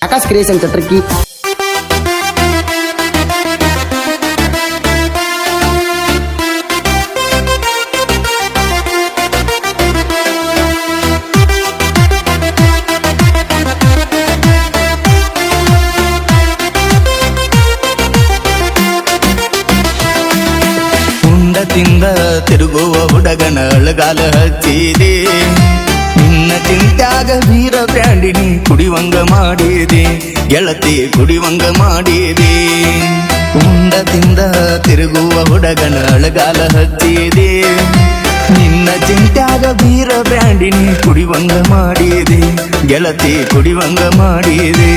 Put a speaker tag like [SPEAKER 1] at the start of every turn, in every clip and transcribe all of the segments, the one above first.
[SPEAKER 1] Akash creation ಚಟ್ರಕ್ಕಿ
[SPEAKER 2] ತಿಂದ ತಿರುಗುವ ಹುಡುಗನ ಅಳಗಾಲ ಹಚ್ಚಿದೆ ನಿನ್ನ ಚಿಂತ್ಯಾಗ ವೀರ ಬ್ರ್ಯಾಂಡಿನಿ ಕುಡಿವಂಗ ಮಾಡಿದೆ ಗೆಳತಿ ಕುಡಿವಂಗ ಮಾಡಿದೆ ಉಂಡ ತಿಂದ ತಿರುಗುವ ಹುಡುಗನ ಅಳಗಾಲ ಹಚ್ಚಿದೆ ನಿನ್ನ ಚಿಂತ್ಯಾಗ ವೀರ ಬ್ರ್ಯಾಂಡಿನಿ ಕುಡಿವಂಗ ಮಾಡಿದೆ ಗೆಳತಿ ಕುಡಿವಂಗ ಮಾಡಿದೆ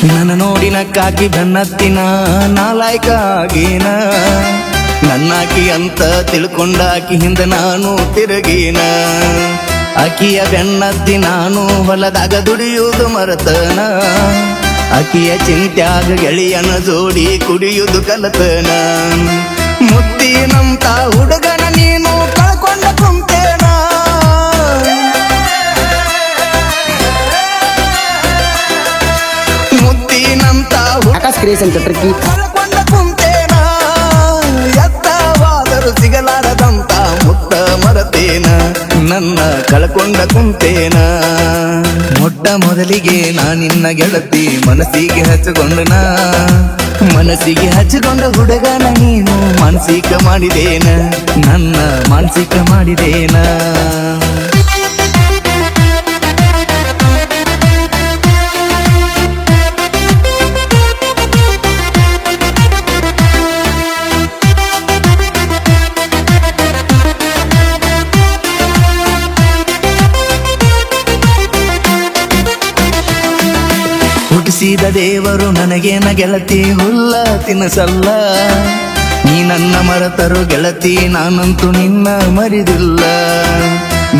[SPEAKER 2] ನನ್ನ ನೋಡಿನ ಕಾಕಿ ಬೆನ್ನತ್ತಿನ ನಾಲಾಯ್ಕ ಆಗೀನ ನನ್ನಾಕಿ ಅಂತ ತಿಳ್ಕೊಂಡಾಕಿ ಹಿಂದ ನಾನು ತಿರುಗೀನ ಅಕಿಯ ಬೆನ್ನತ್ತಿ ನಾನು ಹೊಲದಾಗ ದುಡಿಯುವುದು ಮರತನ ಅಕಿಯ ಚಿಂತ್ಯಾಗ ಗೆಳೆಯನ ಜೋಡಿ ಕುಡಿಯುವುದು ಕಲತನ ಮುತ್ತಿನಂತ ಹುಡುಗನ ನೀನು ಕಳ್ಕೊಂಡ ಕುಂತೇನ
[SPEAKER 1] ಆಕಾಶ್ ಕ್ರಿಯೇಷನ್ ಚಟ್ರಕ್ಕಿ
[SPEAKER 2] ಕಳ್ಕೊಂಡ ಕುಂತೇನ ಎತ್ತವಾದರೂ ಸಿಗಲಾರದಂತ ಮುತ್ತ ಮರತೇನ ನನ್ನ ಕಳ್ಕೊಂಡ ಕುಂತೇನ ಮೊಟ್ಟ ಮೊದಲಿಗೆ ನಿನ್ನ ಗೆಳತಿ ಮನಸ್ಸಿಗೆ ಹಚ್ಚಿಕೊಂಡನ ಮನಸ್ಸಿಗೆ ಹಚ್ಚಿಕೊಂಡ ಹುಡುಗನ ನೀನು ಮಾನಸಿಕ ಮಾಡಿದೇನ ನನ್ನ ಮಾನಸಿಕ ಮಾಡಿದೇನ ಹುಟ್ಟಿಸಿದ ದೇವರು ನನಗೇನ ಗೆಳತಿ ಹುಲ್ಲ ತಿನ್ನಸಲ್ಲ ನೀ ನನ್ನ ಮರತರು ಗೆಳತಿ ನಾನಂತೂ ನಿನ್ನ ಮರಿದಿಲ್ಲ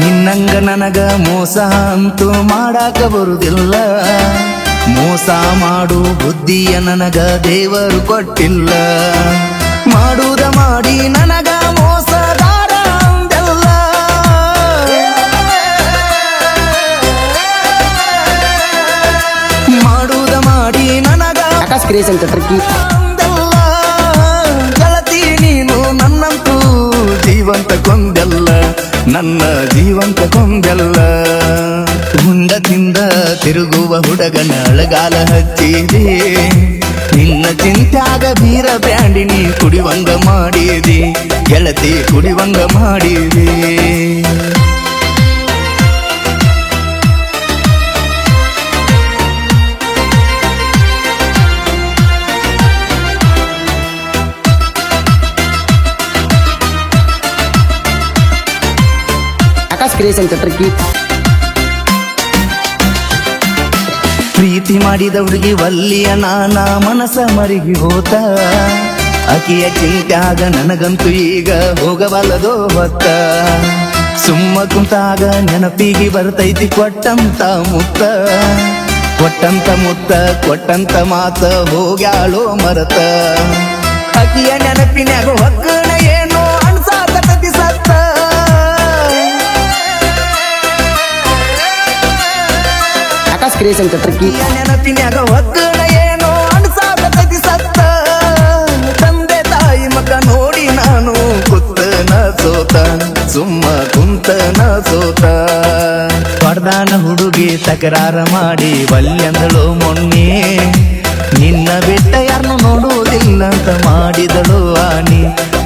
[SPEAKER 2] ನಿನ್ನಂಗ ನನಗ ಮೋಸ ಅಂತೂ ಮಾಡಾಕ ಬರುದಿಲ್ಲ ಮೋಸ ಮಾಡು ಬುದ್ಧಿಯ ನನಗ ದೇವರು ಕೊಟ್ಟಿಲ್ಲ ಮಾಡುವುದ ಮಾಡಿ ನನಗ ಮೋಸದಾರ ಅಂದೆಲ್ಲ ಮಾಡುವುದ ಮಾಡಿ ನನಗ
[SPEAKER 1] ಆಕಾಶ್ ಕ್ರಿಯೇಷನ್ ಚಟ್ರಕ್ಕಿ
[SPEAKER 2] ಗೆಳತಿ ನೀನು ನನ್ನಂತೂ ಜೀವಂತ ಕೊಂದೆಲ್ಲ ನನ್ನ ಜೀವಂತ ಕೊಂದೆಲ್ಲ ಹುಂಡ ತಿಂದ ತಿರುಗುವ ಹುಡುಗನ ಅಳಗಾಲ ಹಚ್ಚಿದೆ ನಿನ್ನ ಚಿಂತ್ಯಾಗ ವೀರ ಬ್ರ್ಯಾಂಡಿನಿ ಕುಡಿವಂಗ ಮಾಡಿದೆ ಗೆಳತಿ ಕುಡಿವಂಗ ಮಾಡಿದೆ
[SPEAKER 1] ಆಕಾಶ್ ಕ್ರಿಯೇಷನ್ ಚಟ್ರಕ್ಕಿ
[SPEAKER 2] ಪ್ರೀತಿ ಮಾಡಿದ ಹುಡುಗಿ ವಲ್ಲಿಯ ನಾನ ಮನಸ ಮರಿಗಿ ಹೋತ ಅಕಿಯ ಚಿಂತ್ಯಾಗ ನನಗಂತೂ ಈಗ ಹೋಗಬಲ್ಲದೋ ಹೊತ್ತ ಸುಮ್ಮ ಕುಂತಾಗ ನೆನಪಿಗೆ ಬರ್ತೈತಿ ಕೊಟ್ಟಂತ ಮುತ್ತ ಕೊಟ್ಟಂತ ಮುತ್ತ ಕೊಟ್ಟಂತ ಮಾತ ಹೋಗ್ಯಾಳೋ ಮರತ ಅಕಿಯ ನೆನಪಿನ್ಯಾಗ ಹೊಕ್ಕಣ ಏನೋ ಅನ್ಸಾತಕತಿ ಸತ್ತ
[SPEAKER 1] ಆಕಾಶ್ ಕ್ರಿಯೇಷನ್ ಚಟ್ರಕ್ಕಿ
[SPEAKER 2] ನೆನಪಿನ್ಯಾಗ ಒಕ್ಕಣ ಏನೋ ಅನ್ಸಾಕತಿ ಸತ್ತ ತಂದೆ ತಾಯಿ ಮಗ ನೋಡಿ ನಾನು ಕುತ್ತನ ಸೋತ ಸುಮ್ಮ ಕುಂತನ ಸೋತ ಪಡ್ದಾನ ಹುಡುಗಿ ತಕರಾರ ಮಾಡಿ ಬಲ್ಯಂದಳು ಮೊನ್ನೆ ನಿನ್ನ ಬಿಟ್ಟ ಯಾರನ್ನು ನೋಡುವುದಿಲ್ಲ ಅಂತ ಮಾಡಿದಳು ಆನಿ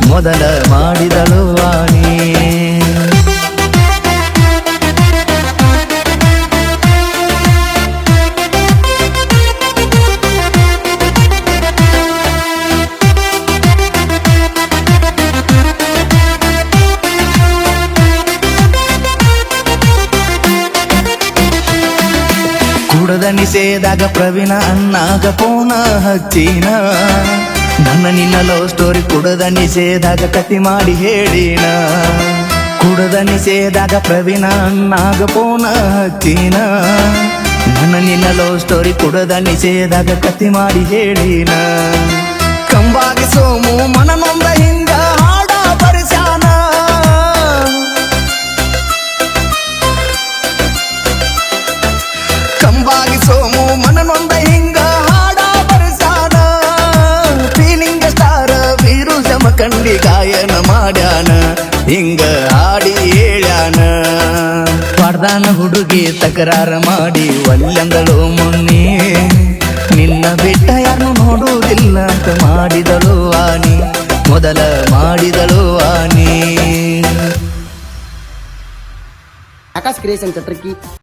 [SPEAKER 2] ಮೊದಲ ಮಾಡಿದಳು ಆನಿ ಕುಡದ ನಿಷೇಧಾಗ ಪ್ರವೀಣ ಅಣ್ಣಾಗ ಪೋನ ಹಚ್ಚಿನ ನನ್ನ ನಿನ್ನ ಲವ್ ಸ್ಟೋರಿ ಕುಡದ ನಿಷೇಧಾಗ ಕತಿ ಮಾಡಿ ಹೇಳಿನ ಕುಡದ ನಿಷೇಧಾಗ ಪ್ರವೀಣ ಅಣ್ಣಾಗ ಪೋನ ಹಚ್ಚಿನ ನನ್ನ ನಿನ್ನ ಲವ್ ಸ್ಟೋರಿ ಕುಡದ ನಿಷೇಧಾಗ ಕತಿ ಮಾಡಿ ಹೇಳಿನ ಕಂಬಾಗಿ ಸೋಮು ಮನನೊಂದ ಹಿಂಗ ಹಾಡ ಪರಿಸಾನ ಕಂಬಾಗಿ ಸೋಮು ಮನನೊಂದ ಹಿಂಗ ಹಾಡ ಪರಿಸಾನ ಫೀಲಿಂಗ್ ಸ್ಟಾರ ವೀರು ಜಮಖಂಡಿ ಗಾಯನ ಮಾಡ್ಯಾನ ಹಿಂಗ ಹಾಡಿ ಹೇಳ್ಯಾನ ಪಡ್ದಾನ ಹುಡುಗಿ ತಕರಾರ ಮಾಡಿ ಒಲ್ಲಂದಳು ಮುನ್ನಿ ನಿನ್ನ ಬಿಟ್ಟ ಯಾರನ್ನು ನೋಡುವುದಿಲ್ಲ ಅಂತ ಮಾಡಿದಳು ಆನಿ ಮೊದಲ ಮಾಡಿದಳು ಆನಿ
[SPEAKER 1] ಆಕಾಶ್ ಕ್ರಿಯೇಷನ್ ಚಟ್ರಕ್ಕಿ